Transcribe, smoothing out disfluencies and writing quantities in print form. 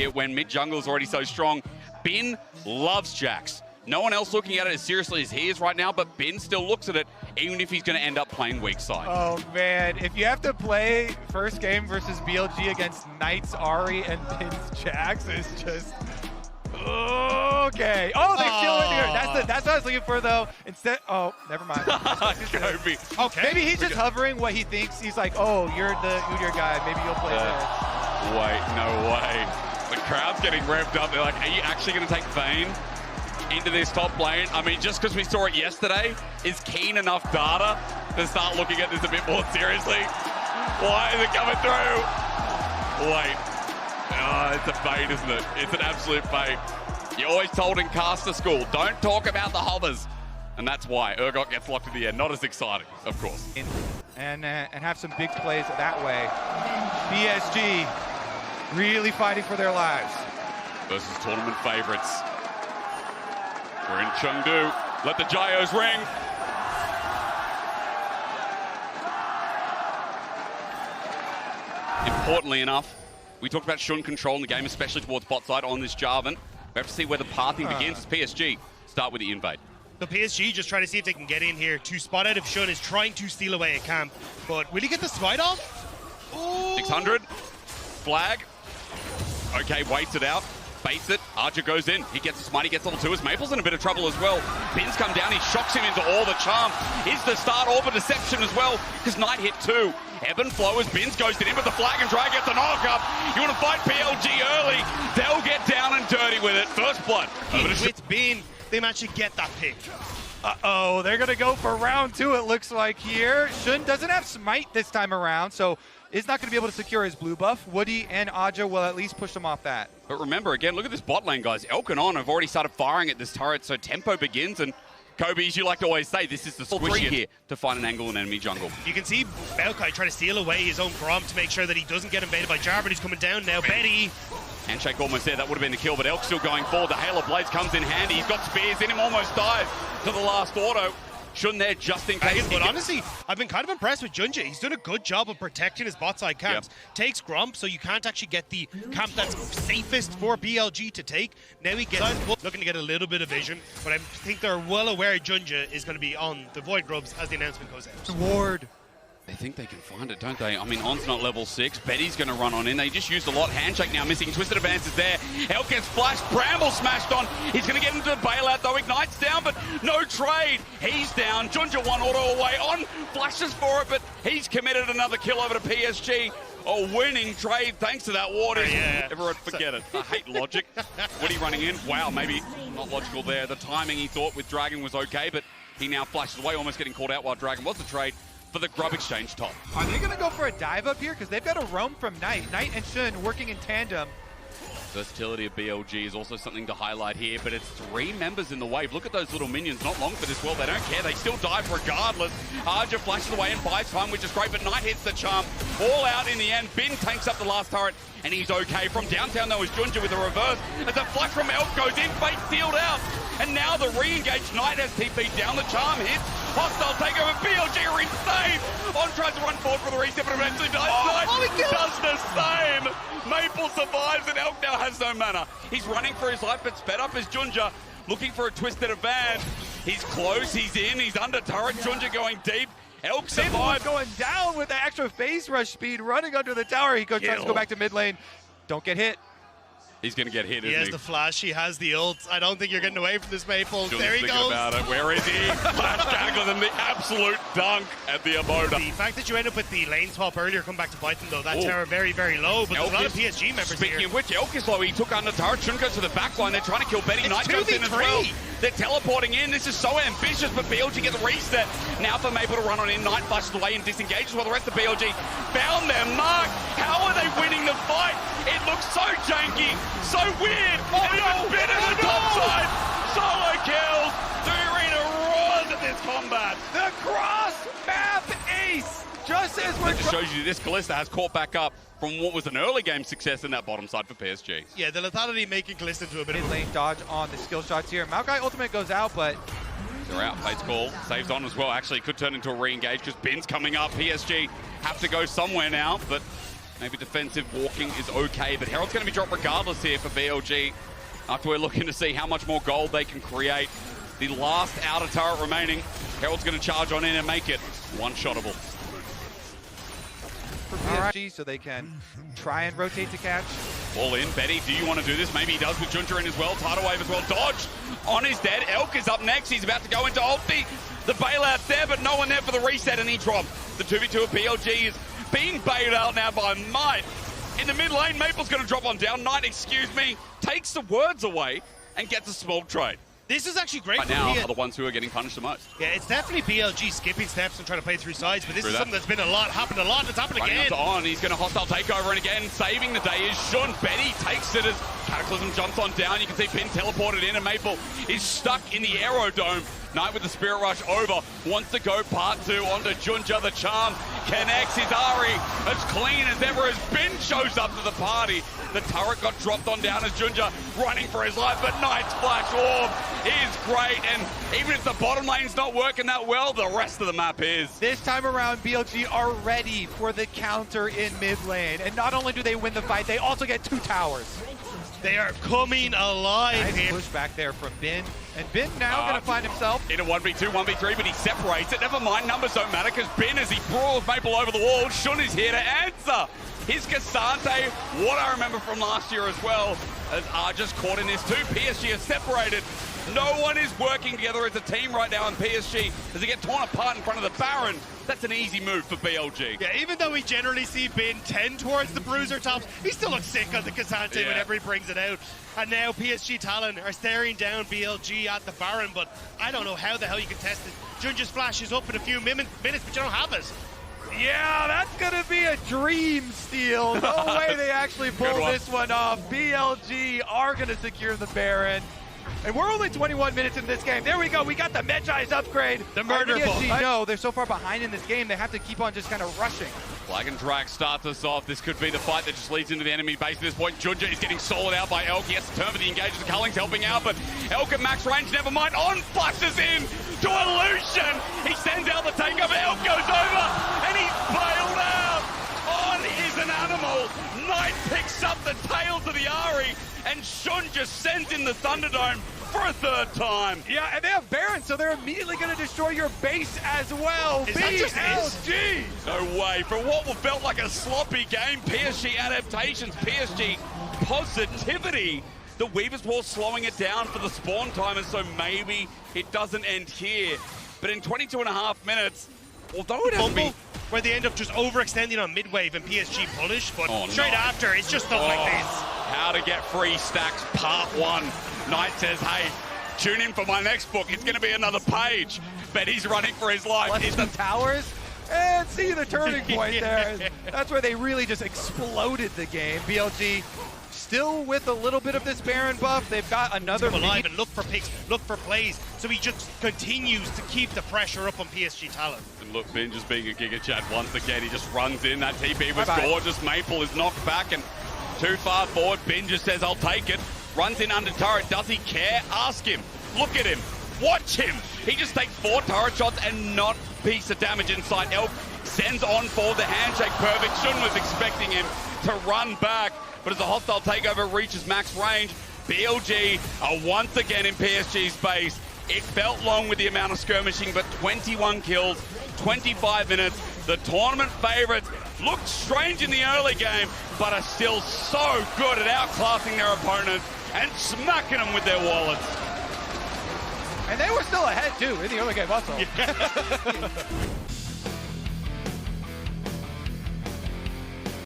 here when mid jungle is already so strong. Bin loves Jax. No one else looking at it as seriously as he is right now, but Bin still looks at it, even if he's going to end up playing weak side. Oh man, if you have to play first game versus BLG against Knight's Ahri and Bin's Jax, it's just okay. Oh, they still in here. That's what I was looking for though. Instead, oh, never mind. Kobe. Okay. Maybe he's just hovering what he thinks. He's like, oh, you're the Udyr guy. Maybe you'll play there. Wait, no way. The crowd's getting revved up. They're like, are you actually going to take Vayne into this top lane? I mean, just because we saw it yesterday, is Keen enough data to start looking at this a bit more seriously? Why is it coming through? Wait. Oh, it's a bait, isn't it? It's an absolute bait. You're always told in caster school, don't talk about the hovers. And that's why Urgot gets locked in the end. Not as exciting, of course. And have some big plays that way. PSG really fighting for their lives. Versus tournament favorites. We're in Chengdu. Let the gyos ring. Importantly enough, we talked about Xun control in the game, especially towards bot side on this Jarvan. We have to see where the pathing begins as PSG start with the invade. The PSG just trying to see if they can get in here to spot out if Xun is trying to steal away a camp. But will he get the smite off? Ooh. 600. Flag. Okay, waits it out. Baits it. Archer goes in. He gets a smite. He gets level 2. As Maple's in a bit of trouble as well. Bin's come down. He shocks him into all the charm. Is the start all for deception as well? Because Knight hit 2. Ebb and flow as Bin's ghosted in, but the flag and drag gets the knock up. You want to fight PLG early. They'll get down and dirty with it. First blood. With Bin, they managed to get that pick. Uh-oh, they're going to go for round 2, it looks like here. Xun doesn't have smite this time around, so is not going to be able to secure his blue buff. Woody and Aja will at least push him off that. But remember, again, look at this bot lane, guys. Elk and On have already started firing at this turret, so tempo begins, and Kobe, as you like to always say, this is the squishy here to find an angle in enemy jungle. You can see Maokai try to steal away his own Grom to make sure that he doesn't get invaded by Jarvan, who's coming down now. Betty. Handshake almost there. That would have been the kill, but Elk still going forward. The Hail of Blades comes in handy. He's got spears in him, almost dies to the last auto. Xun there just in case. But honestly, I've been kind of impressed with Junja. He's done a good job of protecting his bot side camps. Yep. Takes Grump, so you can't actually get the camp that's safest for BLG to take. Now he gets looking to get a little bit of vision, but I think they're well aware Junja is going to be on the Void Grubs as the announcement goes out. Ward. They think they can find it, don't they? I mean, On's not level 6. Betty's going to run on in. They just used a lot. Handshake now missing. Twisted advances there. Elk gets flashed. Bramble smashed on. He's going to get into the bailout, though. Ignite's down, but no trade. He's down. Junja 1 auto away. On flashes for it, but he's committed another kill over to PSG. A winning trade thanks to that water. Yeah. Everyone forget it. I hate logic. Woody running in. Wow, maybe not logical there. The timing he thought with Dragon was okay, but he now flashes away, almost getting called out while Dragon was the trade for the Grub exchange top. Are they going to go for a dive up here? Because they've got a roam from Knight. Knight and Xun working in tandem. Versatility of BLG is also something to highlight here, but it's 3 members in the wave. Look at those little minions, not long for this world. They don't care, they still dive regardless. Arja flashes away and buys time, which is great, but Knight hits the charm. All out in the end. Bin tanks up the last turret, and he's okay. From downtown, though, is Junja with a reverse. As a flash from Elk goes in, fate sealed out. And now the re-engaged Knight has TP down, the charm hits. Hostile takeover, BLG are insane. On tries to run forward for the reset, but eventually dies. Knight does the same. Maple survives, and Elk now has no mana. He's running for his life, but sped up is Junja, looking for a twisted advance. He's close, he's in, he's under turret. Junja going deep. Elk survives. Going down with the extra phase rush speed, running under the tower. He tries to go back to mid lane. Don't get hit. He's going to get hit, isn't he? He has the flash, he has the ult. I don't think you're getting away from this, Maple. There he goes. About it. Where is he? Flash tackles and the absolute dunk at the Aboda. The fact that you end up with the lane swap earlier come back to bite them, though. That tower very, very low, but there's a lot of PSG members speaking here. Of which, Elk is low. He took under turret. Xun goes to the back line. They're trying to kill Betty. Knight goes in as well. They're teleporting in. This is so ambitious, but BLG get the reset. Now for Maple to run on in. Knight flashes away and disengages while the rest of BLG found their mark. How are they winning the fight? It looks so janky, so weird. And even Bin in the top side. Solo kills. The arena roars at this combat. The cross map ace. Just as we're... It just shows you this Kalista has caught back up from what was an early game success in that bottom side for PSG. Yeah, the lethality making Kalista into a bit of mid lane dodge on the skill shots here. Maokai ultimate goes out, but... They're out. Fate's call. Saves on as well. Actually, could turn into a re-engage because Bin's coming up. PSG have to go somewhere now, but Maybe defensive walking is okay, but Herald's going to be dropped regardless here for BLG. After we're looking to see how much more gold they can create. The last outer turret remaining. Herald's going to charge on in and make it one-shottable. For PSG, so they can try and rotate to catch. All in. Betty, do you want to do this? Maybe he does with Junja in as well. Tidal Wave as well. Dodge on his dead. Elk is up next. He's about to go into ulti. The bailout's there, but no one there for the reset, and he dropped. The 2v2 of BLG is being bailed out now by Might. In the mid lane, Maple's going to drop on down. Knight, excuse me, takes the words away and gets a smoke trade. This is actually great. Right now are the ones who are getting punished the most. Yeah, it's definitely BLG skipping steps and trying to play through sides, but this is something that's been happened a lot, and it's happened again. On, he's going to hostile takeover, and again, saving the day is Shun. Betty takes it as Cataclysm jumps on down. You can see Pin teleported in, and Maple is stuck in the Aerodome. Knight with the Spirit Rush over, wants to go part 2 onto Junja. The charm connects his Ari as clean as ever as Bin shows up to the party. The turret got dropped on down as Junja running for his life, but Knight's Flash Orb is great, and even if the bottom lane's not working that well, the rest of the map is. This time around, BLG are ready for the counter in mid lane, and not only do they win the fight, they also get 2 towers. They are coming alive nice here. Push back there from Bin, and Bin now going to find himself in a 1v2, 1v3, but he separates it. Never mind, numbers don't matter, because Bin, as he brawls Maple over the wall, Shun is here to answer. His Cassante, what I remember from last year as well, as Arja's caught in this too. PSG is separated. No one is working together as a team right now in PSG as they get torn apart in front of the Baron. That's an easy move for BLG. Yeah, even though we generally see Bin tend towards the bruiser tops, he still looks sick on the Cassante whenever he brings it out. And now PSG Talon are staring down BLG at the Baron, but I don't know how the hell you can test it. Junja's flash is up in a few minutes, but you don't have it. Yeah, that's going to be a dream steal. No way they actually pull this one off. BLG are going to secure the Baron. And we're only 21 minutes in this game. There we go. We got the Medjai's upgrade. The murder ball. No, they're so far behind in this game. They have to keep on just kind of rushing. Flag and Drag starts us off. This could be the fight that just leads into the enemy base at this point. Junja is getting sold out by Elk. He has to turn for the engagement. Culling's helping out, but Elk at max range, never mind. On flashes in to Illusion. He sends out the takeover. Elk goes over, and he's bailed out. On is an animal. Knight picks up the tails of the Ari, and Shun just sends in the Thunderdome for a 3rd time. Yeah, and they have Baron, so they're immediately going to destroy your base as well. Is that just BLG! No way. For what felt like a sloppy game, PSG adaptations, PSG positivity. The Weaver's Wall slowing it down for the spawn time, and so maybe it doesn't end here. But in 22.5 minutes, although it has to be... where they end up just overextending on mid-wave and PSG punish, but straight after, it's just stuff like this. How to get free stacks, part 1. Knight says, hey, tune in for my next book. It's going to be another page. But he's running for his life. Plus the towers. And see the turning point there. That's where they really just exploded the game. BLG still with a little bit of this Baron buff. They've got another alive and look for picks, look for plays. So he just continues to keep the pressure up on PSG Talon. And look, Bin just being a Giga Chat once again. He just runs in. That TP was gorgeous. Maple is knocked back and too far forward. Bin just says, I'll take it. Runs in under turret. Does he care? Ask him. Look at him. Watch him. He just takes 4 turret shots and not a piece of damage inside. Elk sends on for the handshake. Perfect. Shun was expecting him to run back. But as the hostile takeover reaches max range, BLG are once again in PSG's base. It felt long with the amount of skirmishing, but 21 kills, 25 minutes. The tournament favorites looked strange in the early game, but are still so good at outclassing their opponents and smacking them with their wallets. And they were still ahead, too, in the early game also.